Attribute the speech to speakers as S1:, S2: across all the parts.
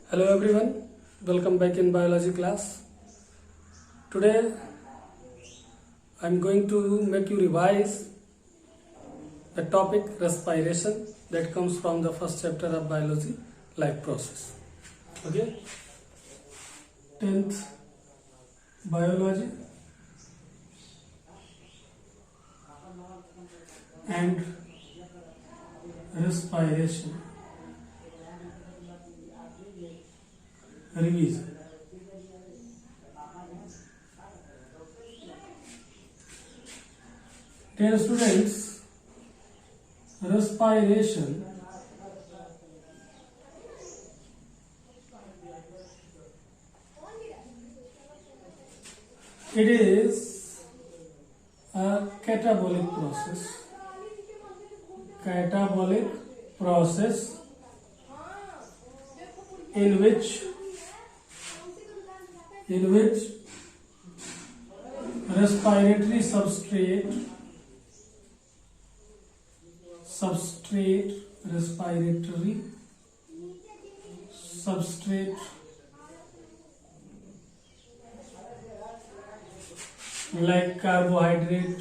S1: Hello everyone, welcome back in biology class. Today I am going to make you revise the topic respiration that comes from the first chapter of biology, life process. Okay, 10th biology and respiration revision. Dear students, respiration it is a catabolic process. Catabolic process in which respiratory substrate respiratory substrate like carbohydrate,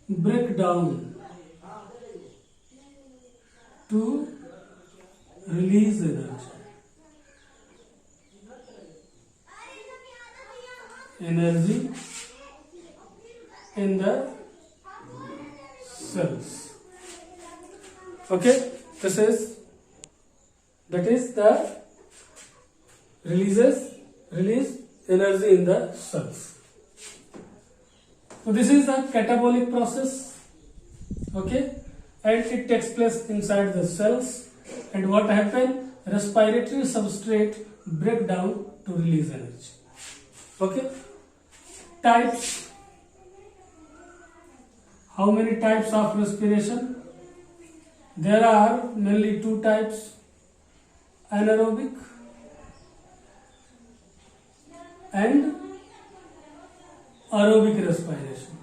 S1: break down to release energy in the cells. Okay, that is the release energy in the cells. So this is a catabolic process, okay, and it takes place inside the cells. And what happens? Respiratory substrate break down to release energy. Okay, types. How many types of respiration? There are mainly two types: anaerobic and aerobic respiration.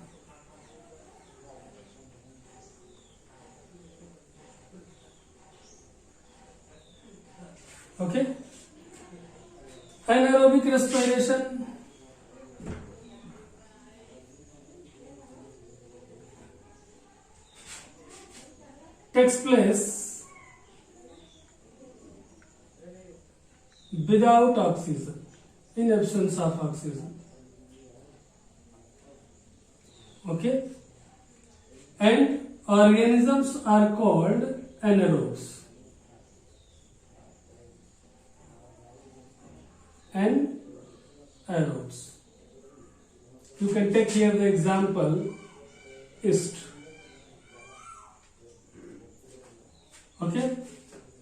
S1: Okay, anaerobic respiration takes place without oxygen, in absence of oxygen. Okay, and organisms are called anaerobes. And aerobes. You can take here the example yeast. Okay.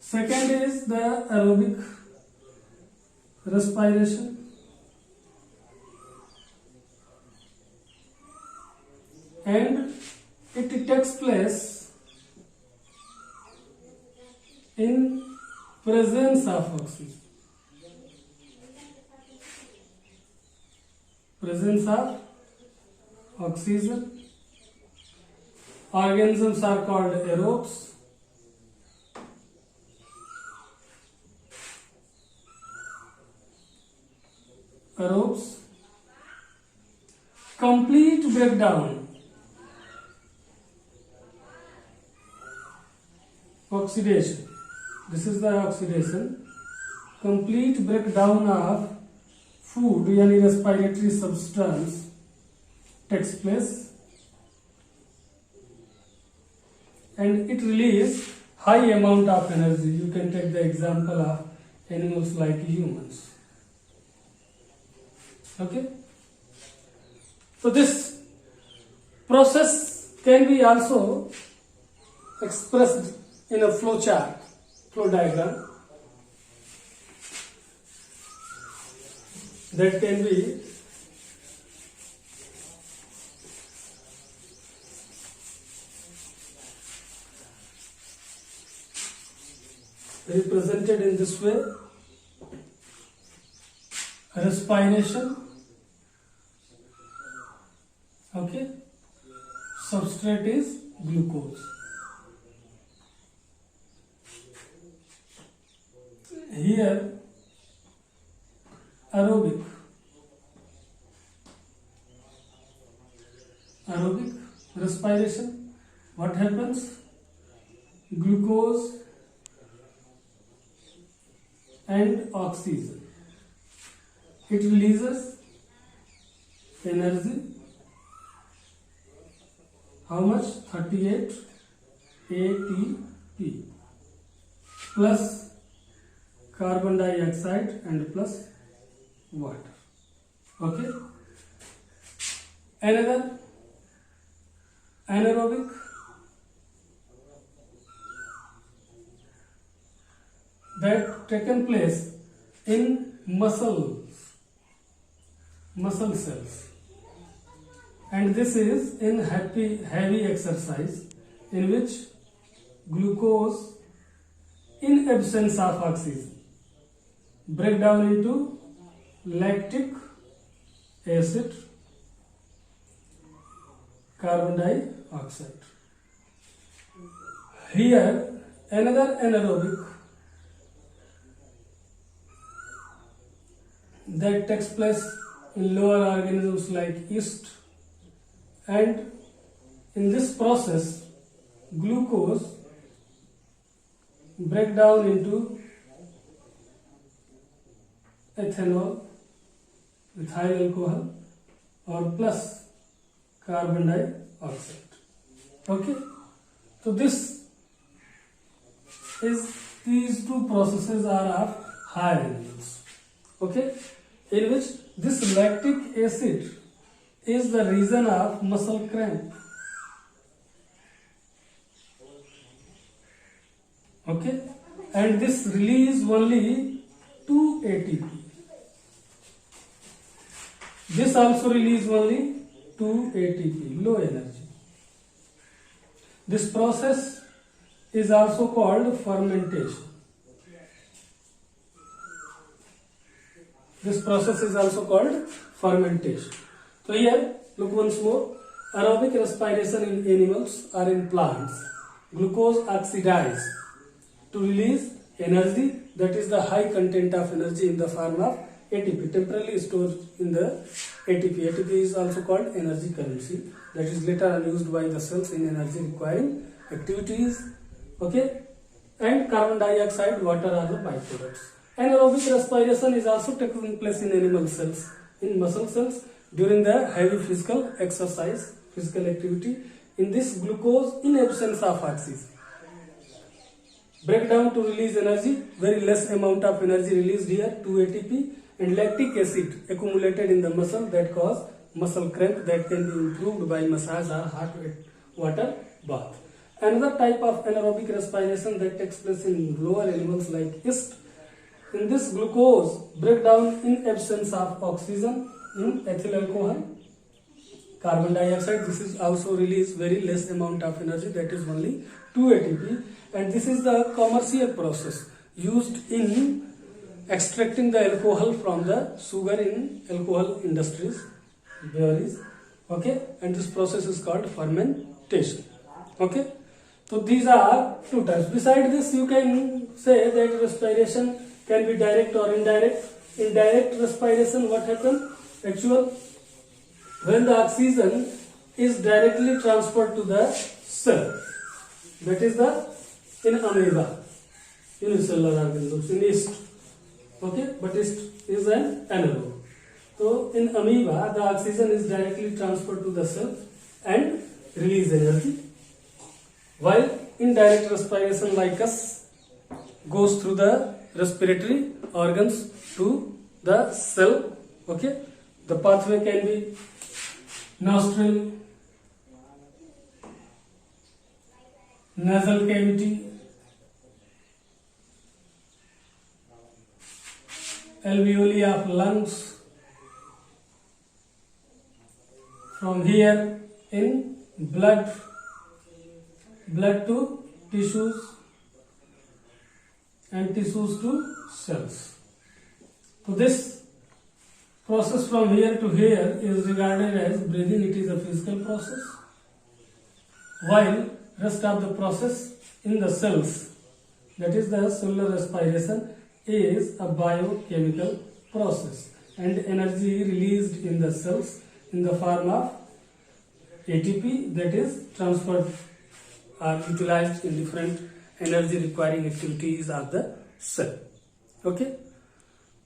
S1: Second is the aerobic respiration. And it takes place in presence of oxygen. Presence of oxygen. Organisms are called aerobes. Aerobes. Complete breakdown. Oxidation. This is the oxidation. Complete breakdown of food, यानी respiratory substance takes place, and it releases high amount of energy. You can take the example of animals like humans. Okay, so this process can be also expressed in a flow chart, flow diagram. That can be represented in this way: respiration, okay, substrate is glucose, here aerobic respiration, what happens? Glucose and oxygen, it releases energy. How much? 38 ATP plus carbon dioxide and plus water. Okay. Another anaerobic, that taken place in muscle cells, and this is in heavy exercise, in which glucose in absence of oxygen break down into lactic acid, carbon dioxide. Here another anaerobic that takes place in lower organisms like yeast, and in this process glucose break down into ethanol, ethyl alcohol, or plus carbon dioxide. Okay, so these two processes are of higher animals. Okay, in which this lactic acid is the reason of muscle cramp. Okay, and this release only 2 ATP. This also release only 2 ATP, low energy. This process is also called fermentation. This process is also called fermentation. So here, look once more. Aerobic respiration in animals or in plants. Glucose oxidized to release energy, that is the high content of energy in the form of ATP, temporarily stored in the ATP. ATP is also called energy currency, that is later on used by the cells in energy requiring activities. Okay, and carbon dioxide, water are the byproducts. Anaerobic respiration is also taking place in animal cells, in muscle cells during the heavy physical exercise, physical activity. In this, glucose in absence of oxygen break down to release energy, very less amount of energy released here, 2 ATP, and lactic acid accumulated in the muscle that cause muscle cramp, that can be improved by massage or hot water bath. Another type of anaerobic respiration that takes place in lower animals like yeast. In this, glucose break down in absence of oxygen in ethyl alcohol, carbon dioxide. This is also release very less amount of energy, that is only 2 ATP, and this is the commercial process used in extracting the alcohol from the sugar in alcohol industries, breweries. Okay, and this process is called fermentation. Okay, so these are two types. Besides this, you can say that respiration can be direct or indirect. In direct respiration, what happens? When the oxygen is directly transferred to the cell, that is the in amoeba, unicellular organisms, in yeast. Okay, but yeast is an anaerobe. So in amoeba, the oxygen is directly transferred to the cell and release energy, while indirect respiration like us goes through the respiratory organs to the cell. Okay, the pathway can be nostril, nasal cavity, alveoli of lungs. From here in blood to tissues, and tissues to cells. So this process from here to here is regarded as breathing. It is a physical process, while rest of the process in the cells, that is the cellular respiration, is a biochemical process and energy released in the cells in the form of ATP that is transferred or utilized in different energy requiring activities of the cell. Okay.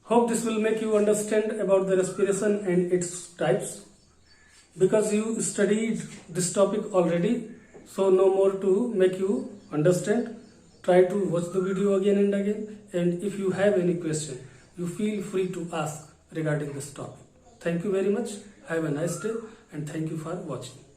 S1: Hope this will make you understand about the respiration and its types. Because you studied this topic already, so no more to make you understand. Try to watch the video again and again, and if you have any question, you feel free to ask regarding this topic. Thank you very much. Have a nice day and thank you for watching.